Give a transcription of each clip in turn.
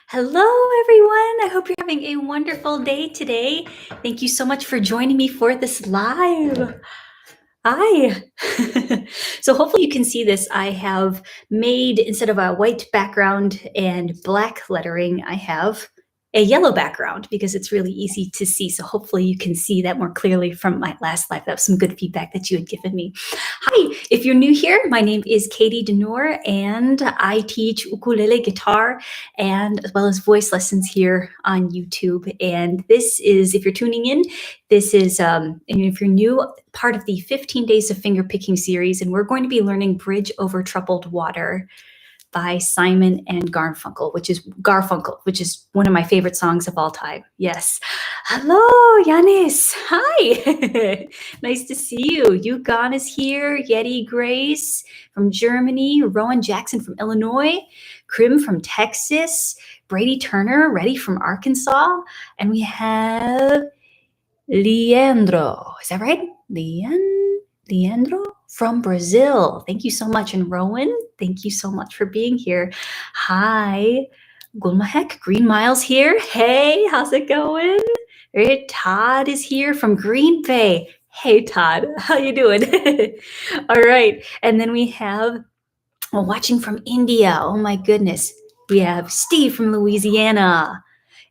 Hello, everyone. I hope you're having a wonderful day today. Thank you so much for joining me for this live. Hi. So hopefully you can see this. I have made, instead of a white background and black lettering, I have a yellow background because it's really easy to see. So hopefully you can see that more clearly from my last live. That was some good feedback that you had given me. Hi, if you're new here, my name is Katie Denor, and I teach ukulele, guitar, and as well as voice lessons here on YouTube. And this is, if you're tuning in, this is, and if you're new, part of the 15 Days of Fingerpicking series, and we're going to be learning Bridge Over Troubled Water by Simon and Garfunkel, which is one of my favorite songs of all time. Yes. Hello, Yanis. Hi. Nice to see you. Yukon is here. Yeti Grace from Germany. Rowan Jackson from Illinois. Krim from Texas. Brady Turner, ready from Arkansas. And we have Leandro. Is that right? Leandro from Brazil. Thank you so much. And Rowan, thank you so much for being here. Hi, Gulmahek, Green Miles here. Hey, how's it going? Todd is here from Green Bay. Hey, Todd, how you doing? All right. And then we have, watching from India. Oh my goodness. We have Steve from Louisiana.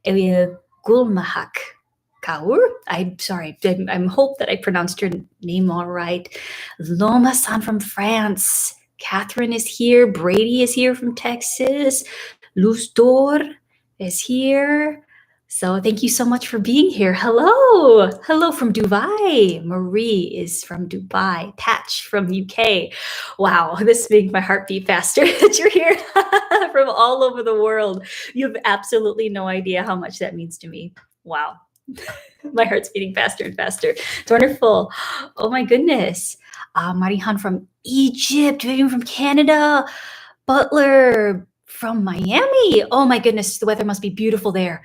And we have Gulmahak Kaur. I'm sorry. I hope that I pronounced your name all right. Loma-san from France. Catherine is here. Brady is here from Texas. Luz Dor is here. So thank you so much for being here. Hello. Hello from Dubai. Marie is from Dubai. Patch from UK. Wow, this makes my heart beat faster that you're here from all over the world. You have absolutely no idea how much that means to me. Wow. My heart's beating faster and faster. It's wonderful. Oh my goodness. Marihan from Egypt, Vivian from Canada, Butler from Miami. Oh my goodness, the weather must be beautiful there.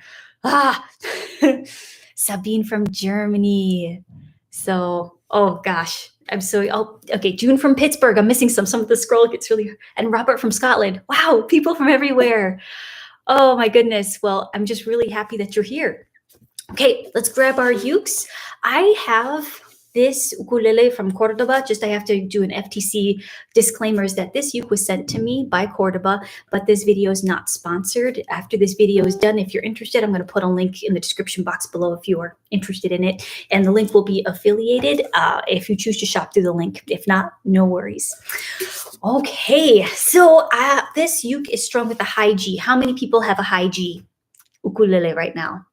Sabine from Germany. So, oh gosh, okay, June from Pittsburgh. I'm missing some of the scroll gets really, and Robert from Scotland. Wow, people from everywhere. Oh my goodness. Well, I'm just really happy that you're here. Okay, let's grab our ukes. I have this ukulele from Cordoba. I have to do an FTC disclaimers that this uke was sent to me by Cordoba, but this video is not sponsored. After this video is done, if you're interested, I'm going to put a link in the description box below if you are interested in it. And the link will be affiliated if you choose to shop through the link. If not, no worries. Okay, so this uke is strung with a high G. How many people have a high G ukulele right now?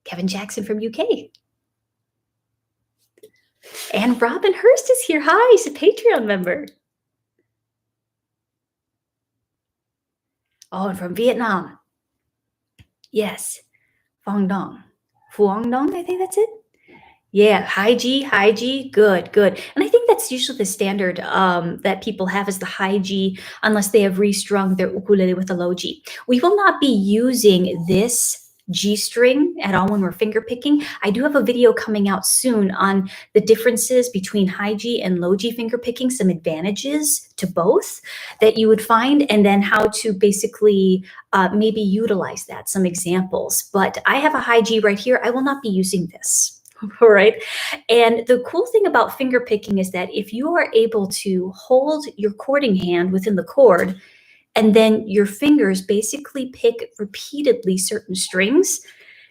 Kevin Jackson from UK. And Robin Hurst is here. Hi, he's a Patreon member. Oh, and from Vietnam. Yes. Phuong Dong, I think that's it. Yeah, high G, good. And I think that's usually the standard that people have is the high G, unless they have restrung their ukulele with a low G. We will not be using this G string at all when we're finger picking. I do have a video coming out soon on the differences between high G and low G finger picking, some advantages to both that you would find, and then how to basically maybe utilize that, some examples. But I have a high G right here. I will not be using this. All right. And the cool thing about finger picking is that if you are able to hold your chording hand within the chord, and then your fingers basically pick repeatedly certain strings,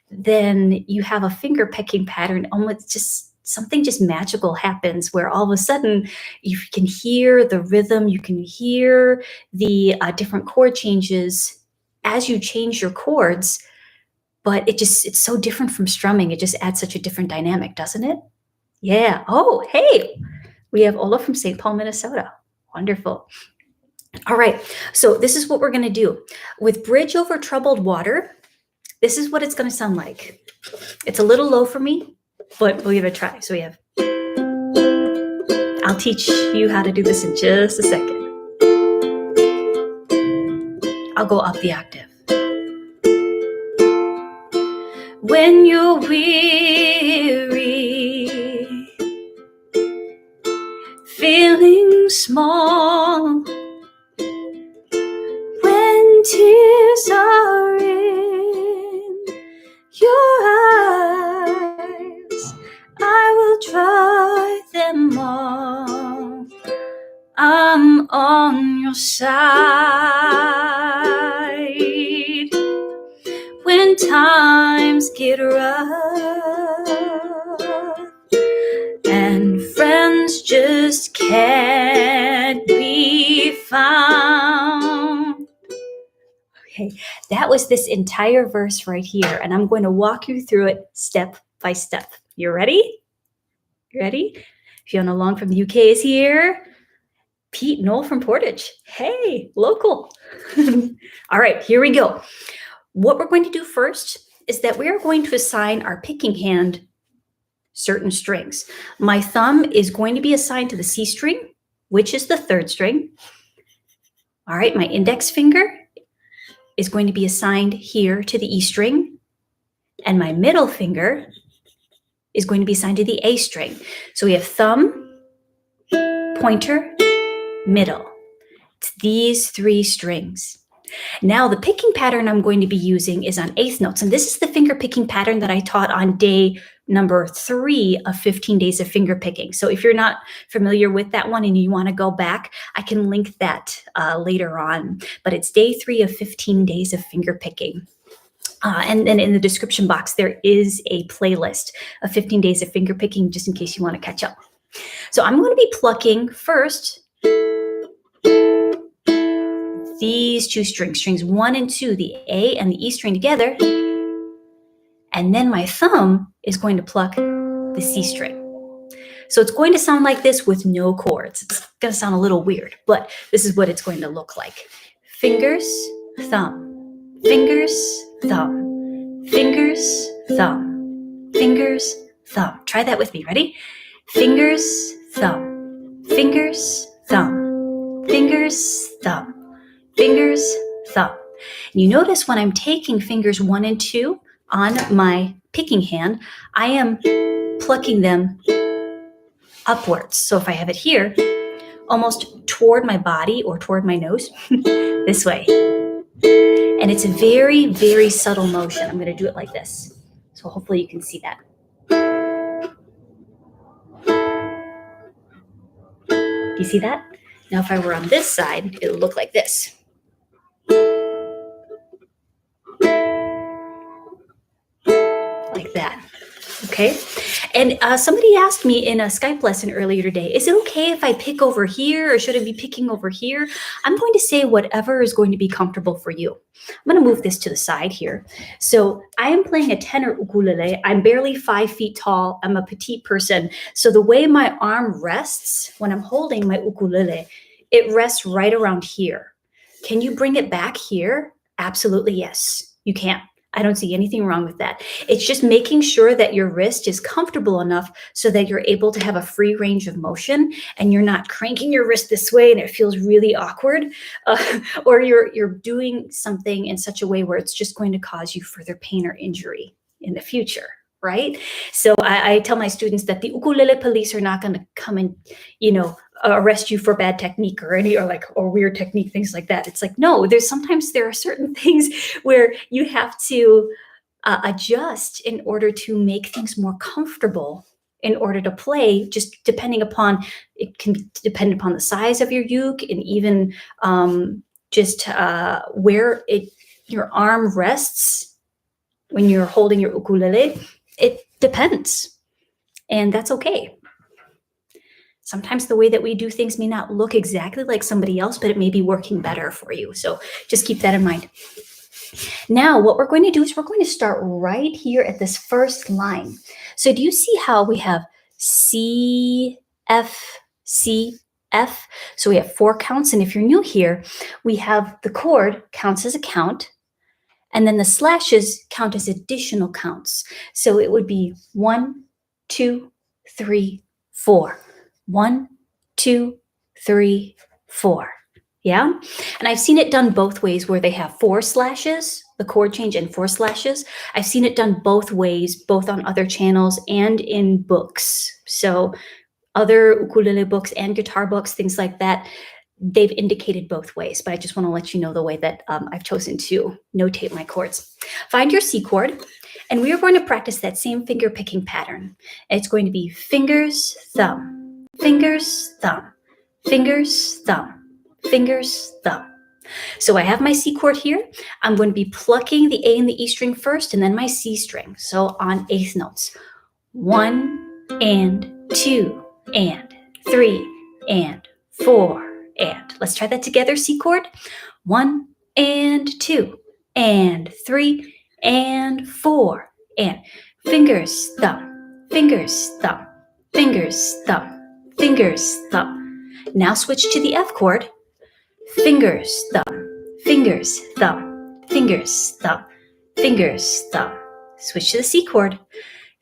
then you have a finger picking pattern. Almost just something just magical happens where all of a sudden you can hear the rhythm, you can hear the different chord changes as you change your chords, but it's so different from strumming. It just adds such a different dynamic, doesn't it? Yeah. Oh, hey, we have Ola from St. Paul, Minnesota. Wonderful. All right, so this is what we're going to do. With Bridge Over Troubled Water, this is what it's going to sound like. It's a little low for me, but we'll give it a try. So we have, I'll teach you how to do this in just a second. I'll go up the octave. When you're weary, feeling small, tears are in when times get rough and friends just can't be found. Okay, that was this entire verse right here, and I'm going to walk you through it step by step. You ready? You ready? Fiona Long from the UK is here. Pete Knoll from Portage. Hey, local. All right, here we go. What we're going to do first is that we're going to assign our picking hand certain strings. My thumb is going to be assigned to the C string, which is the third string. All right, my index finger is going to be assigned here to the E string, and my middle finger is going to be assigned to the A string. So we have thumb, pointer, middle. It's these three strings. Now the picking pattern I'm going to be using is on eighth notes, and this is the finger picking pattern that I taught on day number 3 of 15 days of finger picking. So if you're not familiar with that one and you want to go back, I can link that later on. But it's day 3 of 15 days of finger picking. And then in the description box, there is a playlist of 15 days of finger picking, just in case you want to catch up. So I'm going to be plucking first these two strings, strings 1 and 2, the A and the E string together. And then my thumb is going to pluck the C string. So it's going to sound like this with no chords. It's going to sound a little weird, but this is what it's going to look like. Fingers, thumb, fingers, thumb, fingers, thumb, fingers, thumb. Try that with me. Ready? Fingers, thumb, fingers, thumb, fingers, thumb, fingers, thumb. And you notice when I'm taking fingers 1 and 2 on my picking hand, I am plucking them upwards. So if I have it here, almost toward my body or toward my nose, this way. And it's a very, very subtle motion. I'm going to do it like this. So hopefully you can see that. Do you see that? Now if I were on this side, it would look like this. Like that. Okay. And somebody asked me in a Skype lesson earlier today, is it okay if I pick over here or should I be picking over here? I'm going to say whatever is going to be comfortable for you. I'm going to move this to the side here. So I am playing a tenor ukulele. I'm barely 5 feet tall. I'm a petite person. So the way my arm rests when I'm holding my ukulele, it rests right around here. Can you bring it back here? Absolutely, yes, you can. I don't see anything wrong with that. It's just making sure that your wrist is comfortable enough so that you're able to have a free range of motion and you're not cranking your wrist this way and it feels really awkward, or you're doing something in such a way where it's just going to cause you further pain or injury in the future, right? So I tell my students that the ukulele police are not going to come and, arrest you for bad technique or weird technique, things like that. It's like, no, sometimes there are certain things where you have to adjust in order to make things more comfortable in order to play, just depending upon, it can depend upon the size of your uke and even where your arm rests when you're holding your ukulele. It depends, and that's okay. Sometimes the way that we do things may not look exactly like somebody else, but it may be working better for you. So just keep that in mind. Now, what we're going to do is we're going to start right here at this first line. So do you see how we have C, F, C, F? So we have 4 counts. And if you're new here, we have the chord counts as a count, and then the slashes count as additional counts. So it would be 1, 2, 3, 4. 1, 2, 3, 4. Yeah. And I've seen it done both ways where they have 4 slashes, the chord change and 4 slashes. I've seen it done both ways, both on other channels and in books. So other ukulele books and guitar books, things like that, they've indicated both ways, but I just want to let you know the way that I've chosen to notate my chords. Find your C chord, and we are going to practice that same finger picking pattern. It's going to be fingers, thumb, fingers, thumb, fingers, thumb, fingers, thumb. So I have my C chord here. I'm going to be plucking the A and the E string first and then my C string. So on eighth notes, 1 and 2 and 3 and 4 and. Let's try that together, C chord. 1 and 2 and 3 and 4 and. Fingers, thumb, fingers, thumb, fingers, thumb, fingers, thumb. Now switch to the F chord. Fingers, thumb, fingers, thumb, fingers, thumb, fingers, thumb. Switch to the C chord.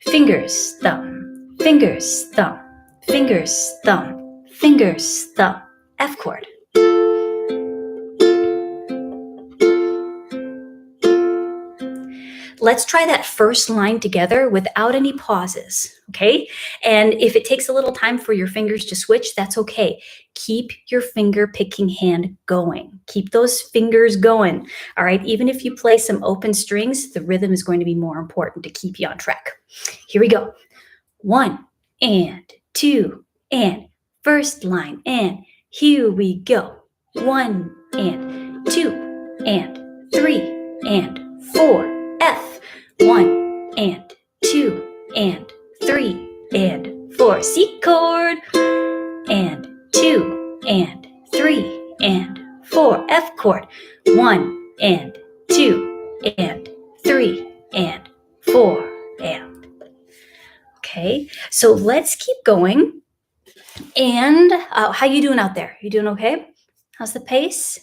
Fingers, thumb, fingers, thumb, fingers, thumb, fingers, thumb. F chord. Let's try that first line together without any pauses, okay? And if it takes a little time for your fingers to switch, that's okay. Keep your finger picking hand going. Keep those fingers going, all right? Even if you play some open strings, the rhythm is going to be more important to keep you on track. Here we go. 1 and 2 and first line and here we go. 1 and 2 and 3 and 4. F. 1 and 2 and 3 and 4. C chord. And 2 and 3 and 4. F chord. 1 and 2 and 3 and 4 and. Okay, so let's keep going. And how you doing out there? You doing okay? How's the pace?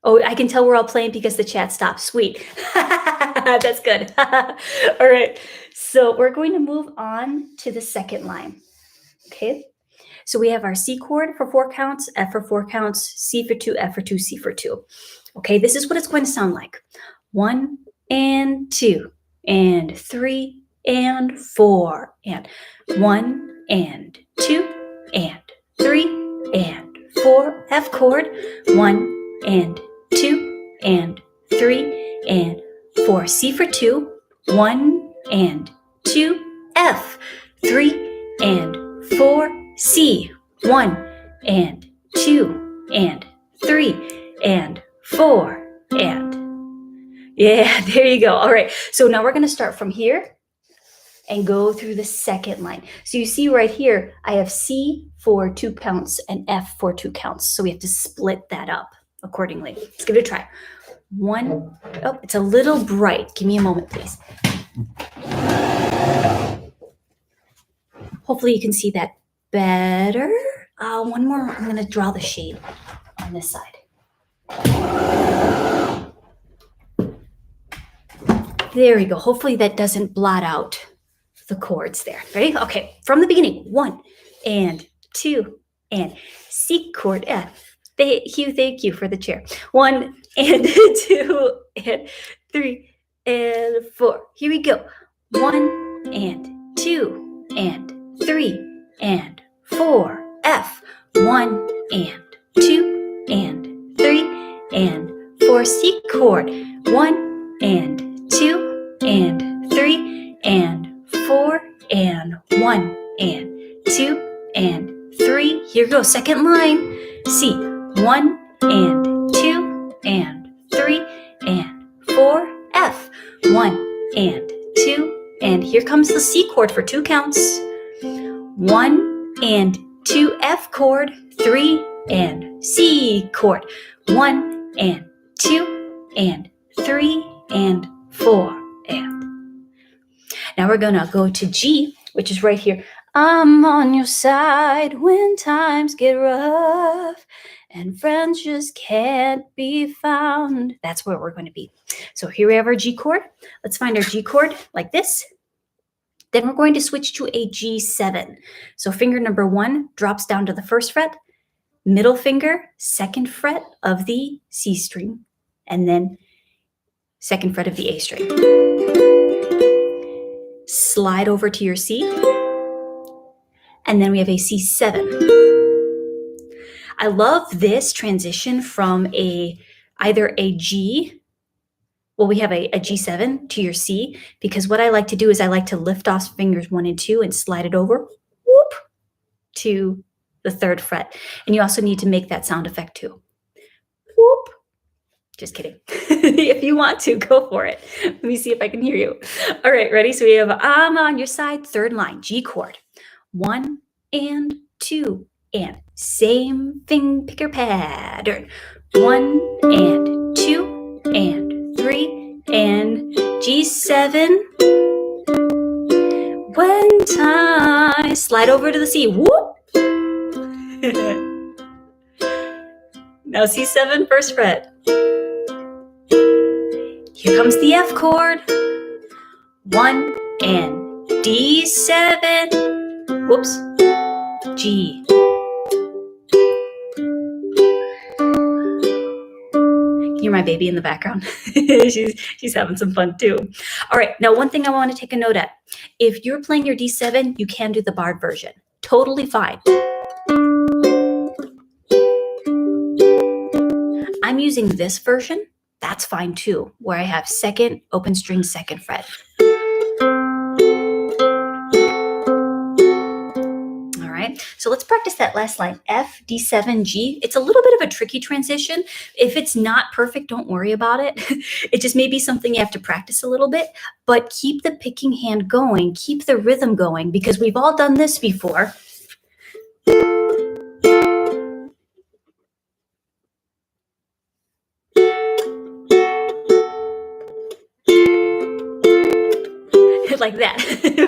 Oh, I can tell we're all playing because the chat stopped. Sweet. That's good. All right. So we're going to move on to the second line. Okay. So we have our C chord for 4 counts, F for 4 counts, C for 2, F for 2, C for 2. Okay. This is what it's going to sound like. 1 and 2 and 3 and 4 and 1 and 2 and 3 and 4. F chord. 1 and 2 and 3 and 4. C for 2. 1 and 2. F. 3 and 4. C. 1 and 2 and 3 and 4 and. Yeah, there you go. All right. So now we're going to start from here and go through the second line. So you see right here, I have C for 2 counts and F for 2 counts. So we have to split that up accordingly. Let's give it a try. 1, oh, it's a little bright. Give me a moment, please. Hopefully you can see that better. One more, I'm gonna draw the shade on this side. There we go. Hopefully that doesn't blot out the chords there. Ready? Okay, from the beginning. 1 and 2 and C chord F. Thank you for the chair. 1 and 2 and 3 and 4. Here we go. 1 and 2 and 3 and 4. F. 1 and 2 and 3 and 4. C chord. 1 and 2 and 3 and 4 and 1 and 2 and 3. Here we go. Second line. C. 1 and 2 and 3 and 4. F. 1 and 2 and here comes the C chord for 2 counts. 1 and 2 F chord, 3 and C chord. 1 and 2 and 3 and 4 and. Now we're gonna go to G, which is right here. I'm on your side when times get rough and friends just can't be found. That's where we're going to be. So here we have our G chord. Let's find our G chord like this. Then we're going to switch to a G7. So finger number 1 drops down to the 1st fret, middle finger, 2nd fret of the C string, and then 2nd fret of the A string. Slide over to your C. And then we have a C7. I love this transition from either a G, well, we have a G7 to your C, because what I like to do is I like to lift off fingers 1 and 2 and slide it over, whoop, to the 3rd fret. And you also need to make that sound effect too. Whoop. Just kidding. If you want to, go for it. Let me see if I can hear you. All right, ready? So we have I'm on your side, 3rd line, G chord. 1 and 2 and same finger picker pattern. 1 and 2 and 3 and G7. One time, slide over to the C. Whoop. Now C7, 1st fret. Here comes the F chord. 1 and D7. Whoops. G. Can you hear my baby in the background? she's having some fun too. All right, now one thing I want to take a note at. If you're playing your D7, you can do the barred version. Totally fine. I'm using this version. That's fine too, where I have 2nd, open string, 2nd fret. All right, so let's practice that last line, F, D7, G. It's a little bit of a tricky transition. If it's not perfect, don't worry about it. It just may be something you have to practice a little bit, but keep the picking hand going, keep the rhythm going, because we've all done this before. Like that.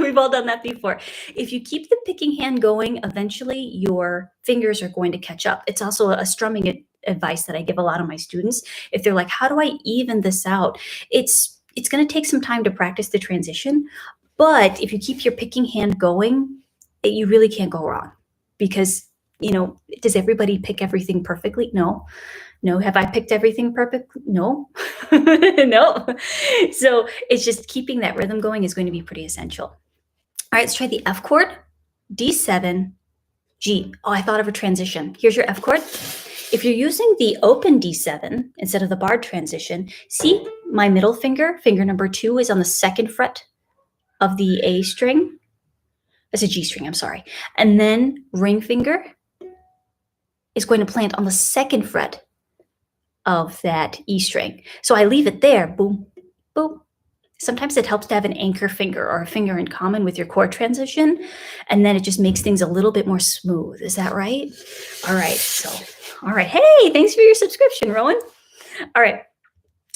We've all done that before. If you keep the picking hand going, eventually your fingers are going to catch up. It's also a strumming advice that I give a lot of my students. If they're like, how do I even this out? It's going to take some time to practice the transition, but if you keep your picking hand going, you really can't go wrong. Because, does everybody pick everything perfectly? No. Have I picked everything perfectly? No. No. So it's just keeping that rhythm going is going to be pretty essential. All right, let's try the F chord, D7, G. Oh, I thought of a transition. Here's your F chord. If you're using the open D7 instead of the barred transition, see my middle finger, finger number 2 is on the 2nd fret of the A string. That's a G string, I'm sorry. And then ring finger is going to plant on the 2nd fret of that E string. So I leave it there, boom, boom. Sometimes it helps to have an anchor finger or a finger in common with your chord transition, and then it just makes things a little bit more smooth. Is that right? All right. Hey, thanks for your subscription, Rowan. All right,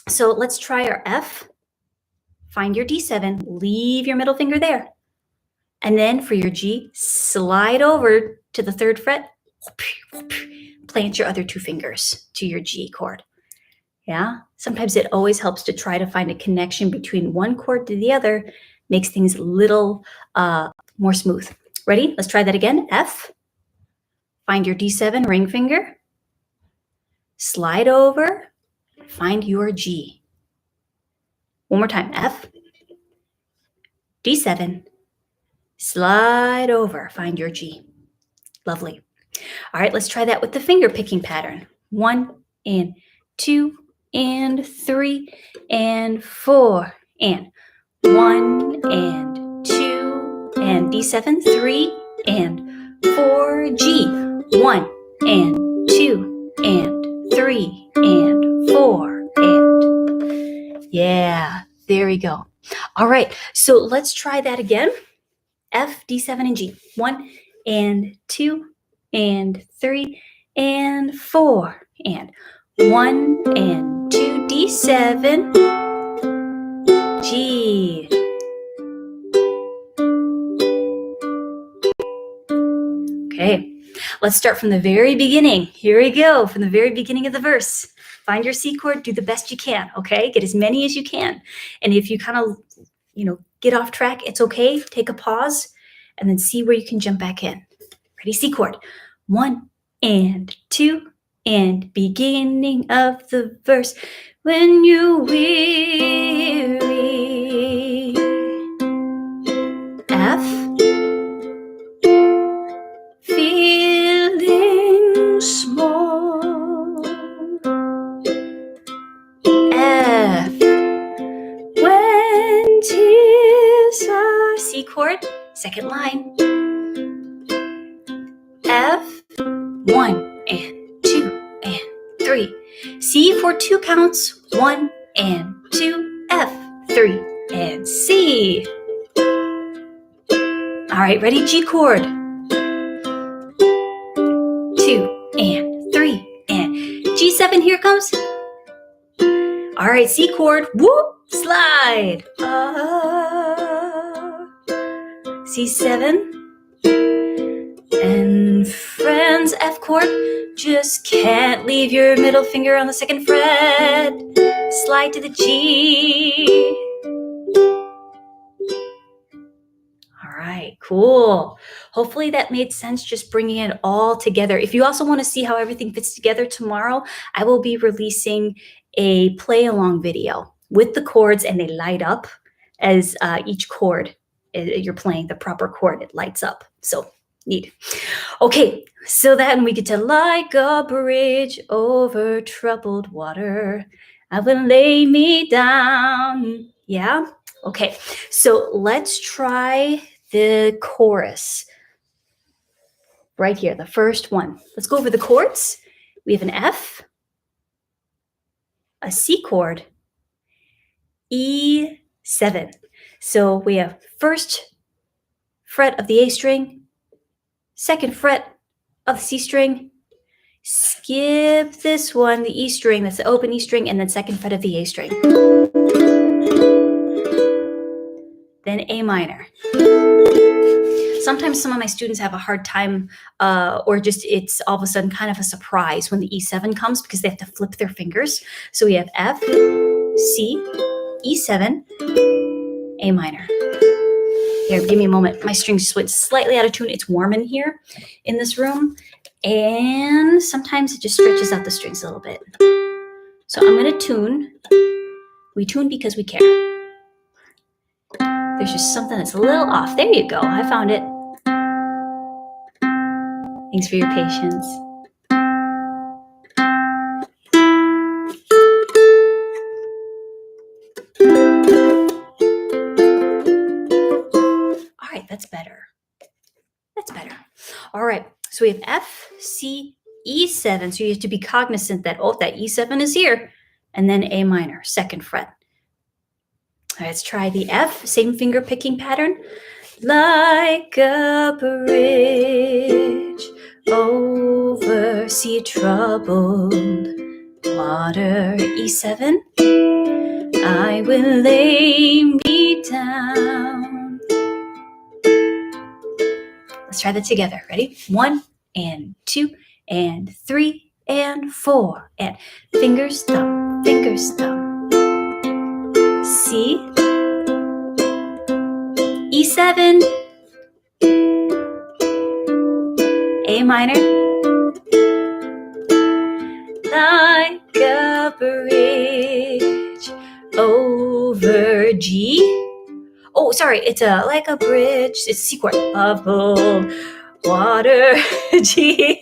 so let's try our F. Find your D7, leave your middle finger there. And then for your G, slide over to the 3rd fret, plant your other 2 fingers to your G chord. Yeah, sometimes it always helps to try to find a connection between one chord to the other, makes things a little more smooth. Ready? Let's try that again. F, find your D7 ring finger, slide over, find your G. One more time. F, D7, slide over, find your G. Lovely. All right, let's try that with the finger picking pattern. 1 and 2 and 3 and 4 and 1 and 2 and D7, 3 and 4 G. 1 and 2 and 3 and 4 and yeah, there we go. All right, so let's try that again. F, D7, and G. 1 and 2 and 3 and 4 and 1 and 2 D7 G. Okay, let's start from the very beginning. Here we go, from the very beginning of the verse. Find your C chord, do the best you can, okay? Get as many as you can. And if you kind of, get off track, it's okay. Take a pause and then see where you can jump back in. Ready? C chord. 1 and 2 and beginning of the verse. When you weary. F. Feeling small. F. When tears are C chord, second line. F. C for 2 counts, 1 and 2, F, 3 and C. All right, ready? G chord. 2 and 3 and G7, here comes. All right, C chord, whoop, slide. C7. And friends, F chord, just can't leave your middle finger on the 2nd fret. Slide to the G. All right, cool. Hopefully that made sense, just bringing it all together. If you also want to see how everything fits together tomorrow, I will be releasing a play along video with the chords, and they light up as each chord you're playing the proper chord, it lights up. So neat. Okay, so then we get to like a bridge over troubled water. I will lay me down. Yeah? Okay, so let's try the chorus right here, the first one. Let's go over the chords. We have an F, a C chord, E7. So we have 1st fret of the A string, 2nd fret of the C string, skip this one, the E string, that's the open E string, and then 2nd fret of the A string. Then A minor. Sometimes some of my students have a hard time or just it's all of a sudden kind of a surprise when the E7 comes because they have to flip their fingers. So we have F, C, E7, A minor. Here, give me a moment. My strings just went slightly out of tune. It's warm in here in this room. And sometimes it just stretches out the strings a little bit. So I'm going to tune. We tune because we care. There's just something that's a little off. There you go. I found it. Thanks for your patience. All right, that's better. That's better. All right, so we have F, C, E7. So you have to be cognizant that, oh, that E7 is here. And then A minor, 2nd fret. All right, let's try the F, same finger picking pattern. Like a bridge over sea troubled water, E7. I will lay me down. Let's try that together. Ready? 1 and 2 and 3 and 4 and fingers, thumb, fingers, thumb. C, E7, A minor, like a bridge over G. Oh, sorry, it's like a bridge. It's C chord. Bubble water G.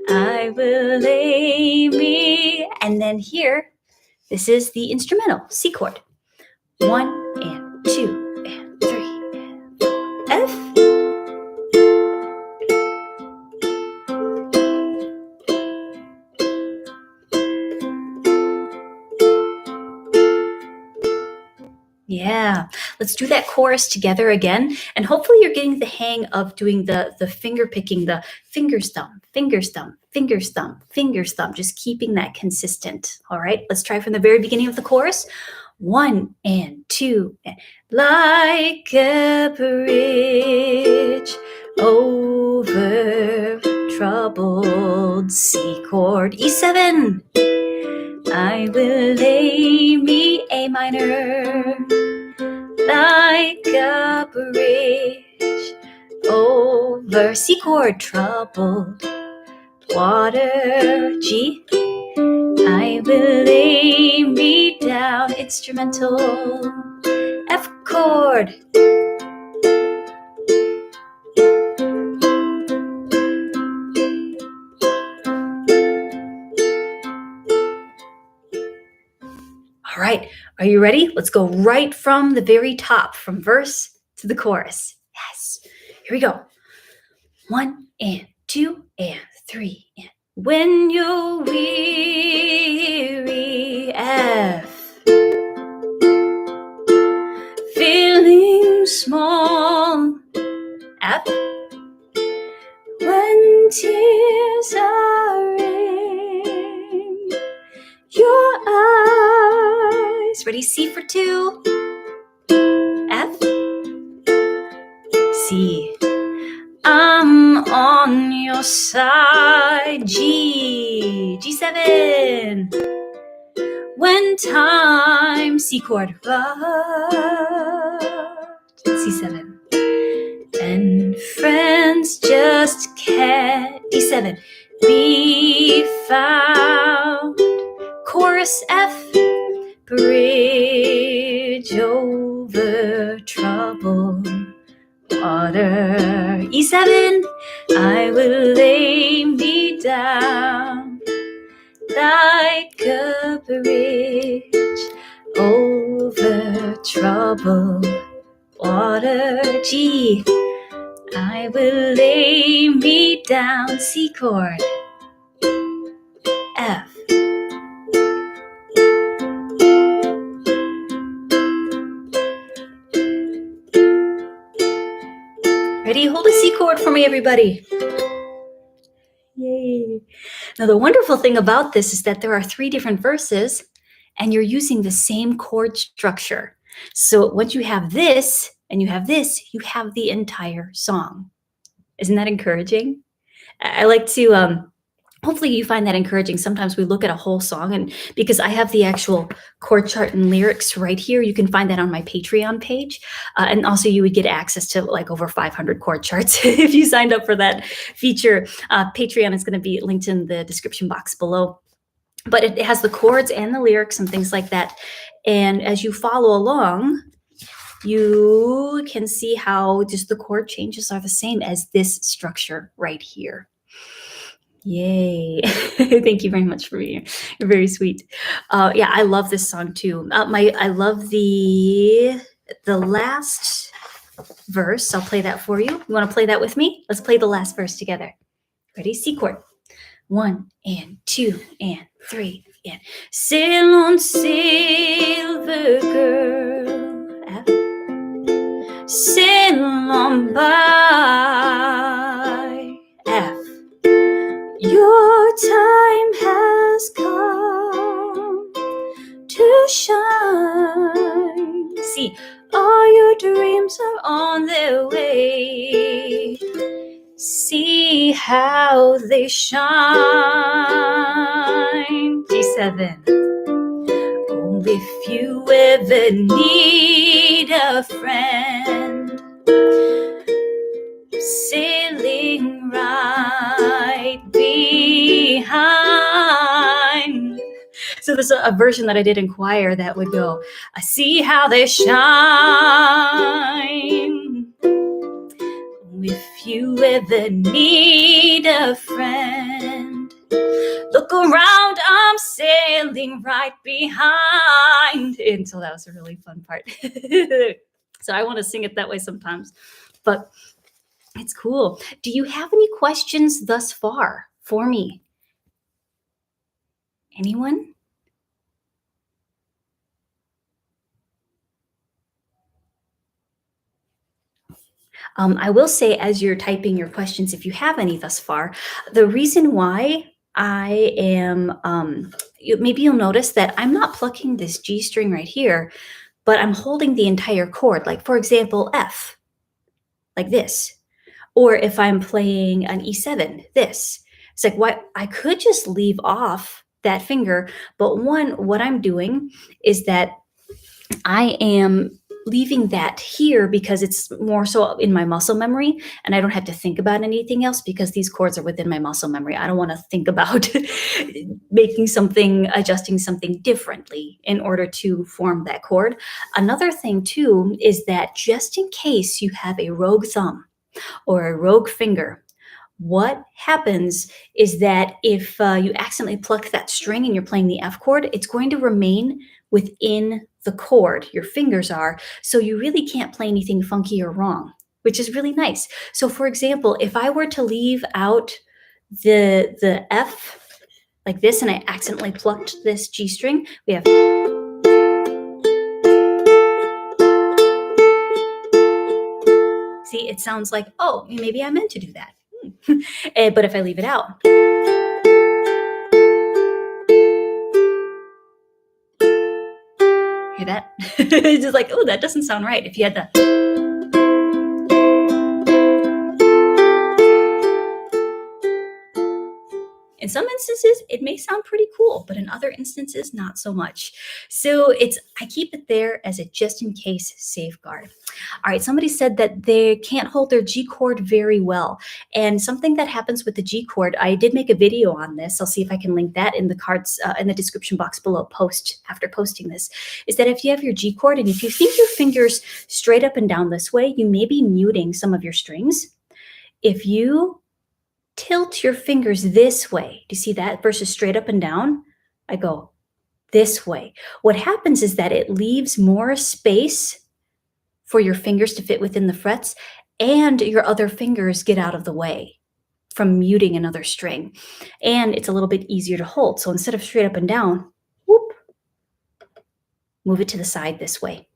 I will lay me. And then here, this is the instrumental C chord. 1 and 2 and 3 and 4. F. Yeah, let's do that chorus together again. And hopefully you're getting the hang of doing the finger picking, the fingers, thumb, fingers, thumb, fingers, thumb, fingers, thumb, just keeping that consistent. All right, let's try from the very beginning of the chorus. 1 and 2 and like a bridge over troubled C chord, E7. I will lay me, A minor, like a bridge over C chord, troubled water, G. I will lay me down, instrumental, F chord. All right, are you ready? Let's go right from the very top, from verse to the chorus. Yes, here we go. 1 and 2 and 3 and When you're weary, F. Feeling small, F. When tears are in your eyes. Ready? C for 2. F. C. I'm on your side. G. G7. When time, C chord, C7. And friends just can't, D7, be found. Chorus F, bridge over troubled water. E7, I will lay me down like a bridge over troubled water. G, I will lay me down. C chord, F. Ready? Hold a C chord for me, everybody. Yay. Now, the wonderful thing about this is that there are 3 different verses and you're using the same chord structure. So once you have this and you have this, you have the entire song. Isn't that encouraging? I like to, hopefully you find that encouraging. Sometimes we look at a whole song, and because I have the actual chord chart and lyrics right here, you can find that on my Patreon page. And also you would get access to like over 500 chord charts if you signed up for that feature. Patreon is going to be linked in the description box below. But it has the chords and the lyrics and things like that. And as you follow along, you can see how just the chord changes are the same as this structure right here. Yay. Thank you very much for being here. You're very sweet. Yeah, I love this song too. I love the last verse. I'll play that for you. You want to play that with me? Let's play the last verse together. Ready? C chord. 1 and 2 and 3 and sail on, silver girl. F. Sail on by. F. Your time has come to shine. See, all your dreams are on their way. See how they shine. G7. Oh, if you ever need a friend, sailing right behind. So there's a version that I did in choir that would go, I see how they shine. If you ever need a friend, look around, I'm sailing right behind. And so that was a really fun part. So I want to sing it that way sometimes, but it's cool. Do you have any questions thus far for me? Anyone? I will say, as you're typing your questions, if you have any thus far, the reason why I am, maybe you'll notice that I'm not plucking this G string right here, but I'm holding the entire chord. Like, for example, F, like this. Or if I'm playing an E7, this. It's like, what? I could just leave off that finger, but what I'm doing is that I am leaving that here because it's more so in my muscle memory, and I don't have to think about anything else because these chords are within my muscle memory. I don't want to think about adjusting something differently in order to form that chord. Another thing too is that just in case you have a rogue thumb or a rogue finger, what happens is that if you accidentally pluck that string and you're playing the F chord, it's going to remain within the chord, your fingers are, so you really can't play anything funky or wrong, which is really nice. So for example, if I were to leave out the F like this, and I accidentally plucked this G string. We have. See, it sounds like, oh, maybe I meant to do that. But if I leave it out. Hear that? It's just like, oh, that doesn't sound right. If you had the. In some instances, it may sound pretty cool, but in other instances, not so much. So I keep it there as a just in case safeguard. All right, somebody said that they can't hold their G chord very well. And something that happens with the G chord, I did make a video on this. I'll see if I can link that in the cards in the description box below after posting this, is that if you have your G chord and if you think your fingers straight up and down this way, you may be muting some of your strings. If you tilt your fingers this way, do you see that, versus straight up and down? I go this way. What happens is that it leaves more space for your fingers to fit within the frets, and your other fingers get out of the way from muting another string. And it's a little bit easier to hold. So instead of straight up and down, whoop, move it to the side this way.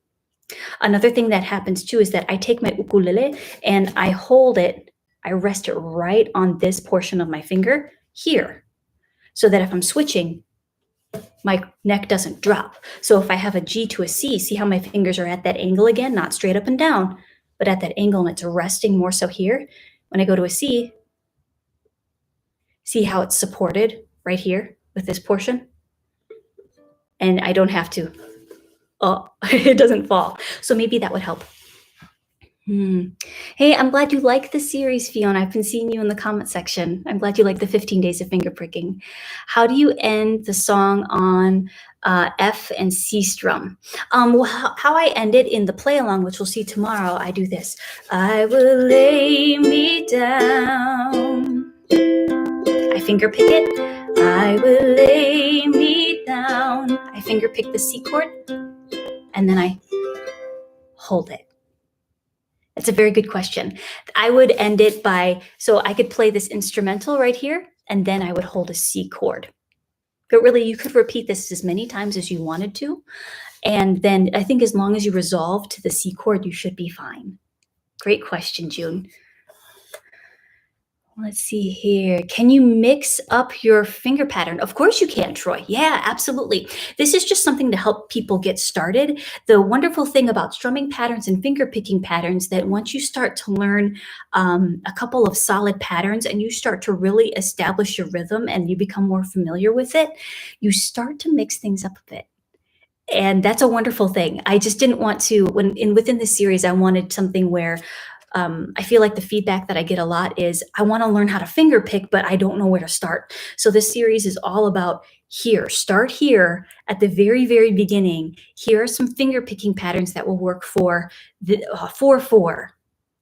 Another thing that happens too is that I take my ukulele and I hold it, I rest it right on this portion of my finger here, so that if I'm switching, my neck doesn't drop. So if I have a G to a C, see how my fingers are at that angle again, not straight up and down, but at that angle, and it's resting more so here. When I go to a C, see how it's supported right here with this portion? And I don't have to, it doesn't fall. So maybe that would help. Hey, I'm glad you like the series, Fiona. I've been seeing you in the comment section. I'm glad you like the 15 days of finger pricking. How do you end the song on F and C strum? Well, how I end it in the play along, which we'll see tomorrow, I do this. I will lay me down. I finger pick it. I will lay me down. I finger pick the C chord, and then I hold it. That's a very good question. I would end it by, so I could play this instrumental right here, and then I would hold a C chord. But really, you could repeat this as many times as you wanted to. And then I think as long as you resolve to the C chord, you should be fine. Great question, June. Let's see here. Can you mix up your finger pattern? Of course you can, Troy. Yeah, absolutely. This is just something to help people get started. The wonderful thing about strumming patterns and finger picking patterns, that once you start to learn a couple of solid patterns and you start to really establish your rhythm and you become more familiar with it, you start to mix things up a bit. And that's a wonderful thing. I just didn't want to, within this series, I wanted something where I feel like the feedback that I get a lot is, I want to learn how to finger pick, but I don't know where to start. So this series is all about here. Start here at the very, very beginning. Here are some finger picking patterns that will work for the 4/4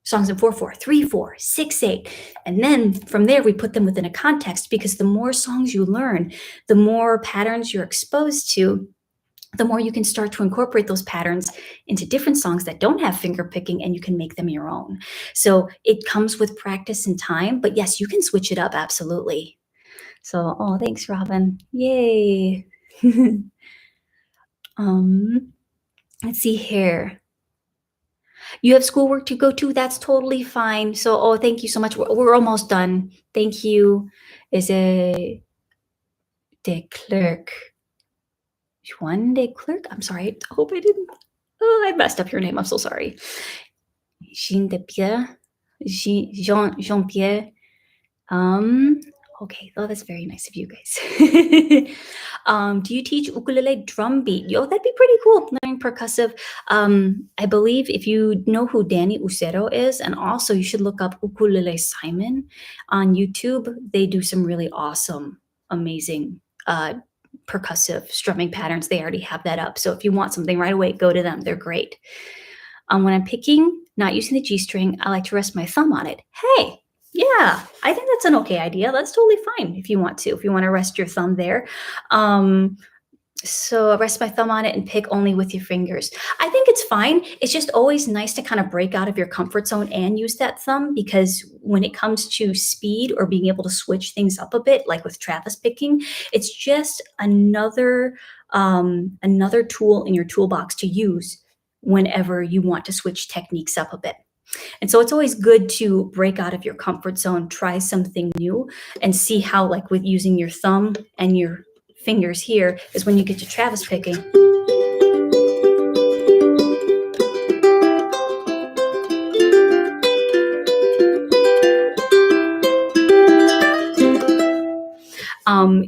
songs in 4/4, 3/4, 6/8. And then from there, we put them within a context, because the more songs you learn, the more patterns you're exposed to, the more you can start to incorporate those patterns into different songs that don't have finger picking, and you can make them your own. So it comes with practice and time, but yes, you can switch it up, absolutely. So, thanks, Robin. Yay. Let's see here. You have schoolwork to go to, that's totally fine. So, thank you so much. We're almost done. Thank you. Is it de Klerk? Juan de Klerk? I'm sorry. I hope I didn't. I messed up your name. I'm so sorry. Jean de Pierre. Jean-Pierre. Okay. That's very nice of you guys. Do you teach ukulele drum beat? Yo, that'd be pretty cool. Learning percussive. I believe if you know who Danny Ucero is, and also you should look up Ukulele Simon on YouTube. They do some really awesome, amazing percussive strumming patterns. They already have that up. So if you want something right away, go to them. They're great. When I'm picking, not using the G string, I like to rest my thumb on it. Hey, yeah, I think that's an okay idea. That's totally fine if you want to. If you want to rest your thumb there. So I rest my thumb on it and pick only with your fingers. I think it's fine. It's just always nice to kind of break out of your comfort zone and use that thumb because when it comes to speed or being able to switch things up a bit, like with Travis picking, it's just another tool in your toolbox to use whenever you want to switch techniques up a bit. And so it's always good to break out of your comfort zone, try something new, and see how, like with using your thumb and your fingers here, is when you get to Travis picking.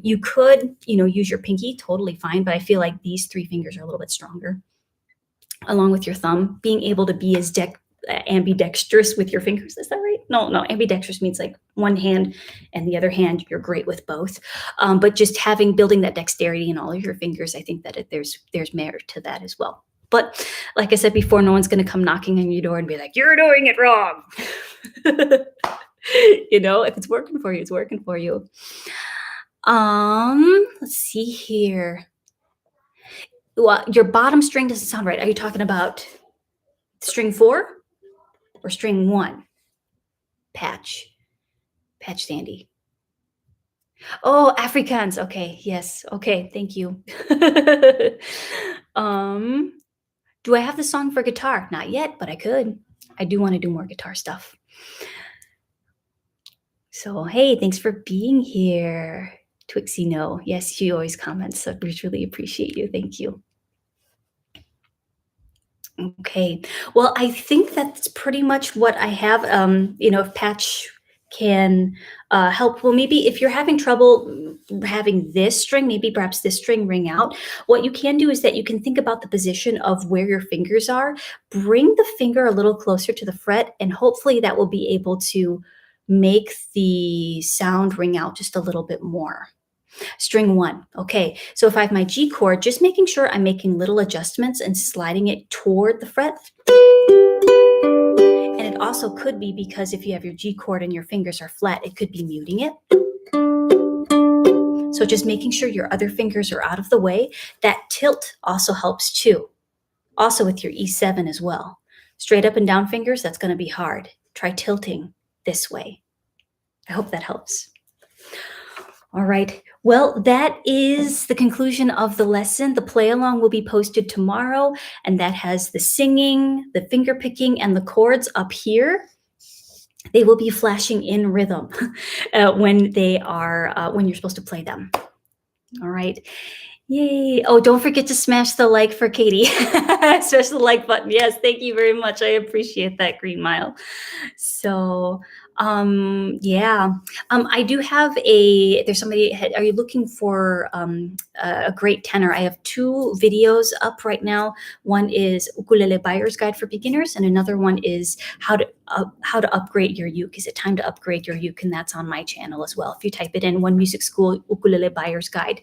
You could, use your pinky, totally fine, but I feel like these three fingers are a little bit stronger, along with your thumb. Being able to be as ambidextrous with your fingers. Is that right? No, ambidextrous means like one hand and the other hand, you're great with both. But just building that dexterity in all of your fingers, I think that there's merit to that as well. But like I said before, no one's going to come knocking on your door and be like, you're doing it wrong. If it's working for you, it's working for you. Let's see here. Well, your bottom string doesn't sound right. Are you talking about string 4 or string 1? Patch Sandy. Oh, Afrikaans. Okay. Yes. Okay. Thank you. Do I have the song for guitar? Not yet, but I could. I do want to do more guitar stuff. So, hey, thanks for being here. Twixie, no. Yes, she always comments. So we really appreciate you. Thank you. Okay. Well, I think that's pretty much what I have. If Patch can help. Well, maybe if you're having trouble having this string, maybe perhaps this string ring out, what you can do is that you can think about the position of where your fingers are. Bring the finger a little closer to the fret, and hopefully that will be able to make the sound ring out just a little bit more. String 1. Okay, so if I have my G chord, just making sure I'm making little adjustments and sliding it toward the fret. And it also could be because if you have your G chord and your fingers are flat, it could be muting it. So just making sure your other fingers are out of the way. That tilt also helps too. Also with your E7 as well. Straight up and down fingers, that's going to be hard. Try tilting this way. I hope that helps. All right. Well, that is the conclusion of the lesson. The play along will be posted tomorrow, and that has the singing, the finger picking, and the chords up here. They will be flashing in rhythm when you're supposed to play them. All right. Yay. Oh, don't forget to smash the like for Katie. Smash the like button. Yes, thank you very much. I appreciate that, Green Mile. So, I do have there's somebody, are you looking for a great tenor? I have 2 videos up right now. One is Ukulele Buyer's Guide for Beginners, and another one is how to upgrade your uke. Is it time to upgrade your uke? And that's on my channel as well. If you type it in, One Music School Ukulele Buyer's Guide,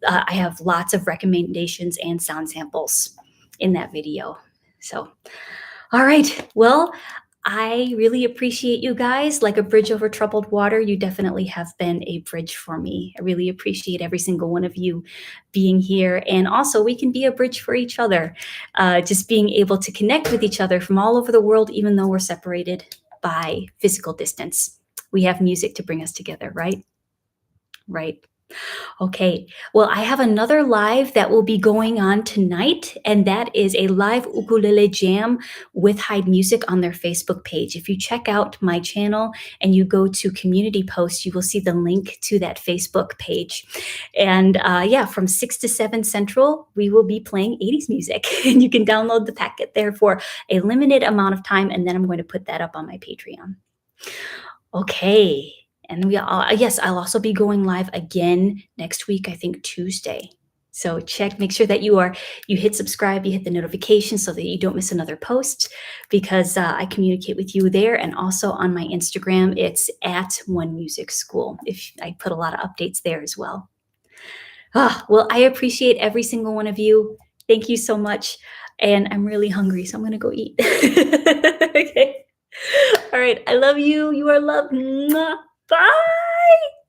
I have lots of recommendations and sound samples in that video. So, all right. Well, I really appreciate you guys. Like a bridge over troubled water, you definitely have been a bridge for me. I really appreciate every single one of you being here. And also, we can be a bridge for each other. Just being able to connect with each other from all over the world, even though we're separated by physical distance. We have music to bring us together, right? Right. Okay, well, I have another live that will be going on tonight, and that is a live ukulele jam with Hyde Music on their Facebook page. If you check out my channel and you go to community posts, you will see the link to that Facebook page. And from 6 to 7 Central, we will be playing 80s music, and you can download the packet there for a limited amount of time, and then I'm going to put that up on my Patreon. Okay. And I'll also be going live again next week, I think Tuesday. So make sure that you hit subscribe, you hit the notification so that you don't miss another post, because I communicate with you there. And also on my Instagram, it's at One Music School. If I put a lot of updates there as well. Well, I appreciate every single one of you. Thank you so much. And I'm really hungry, so I'm going to go eat. Okay. All right. I love you. You are loved. Mwah. Bye.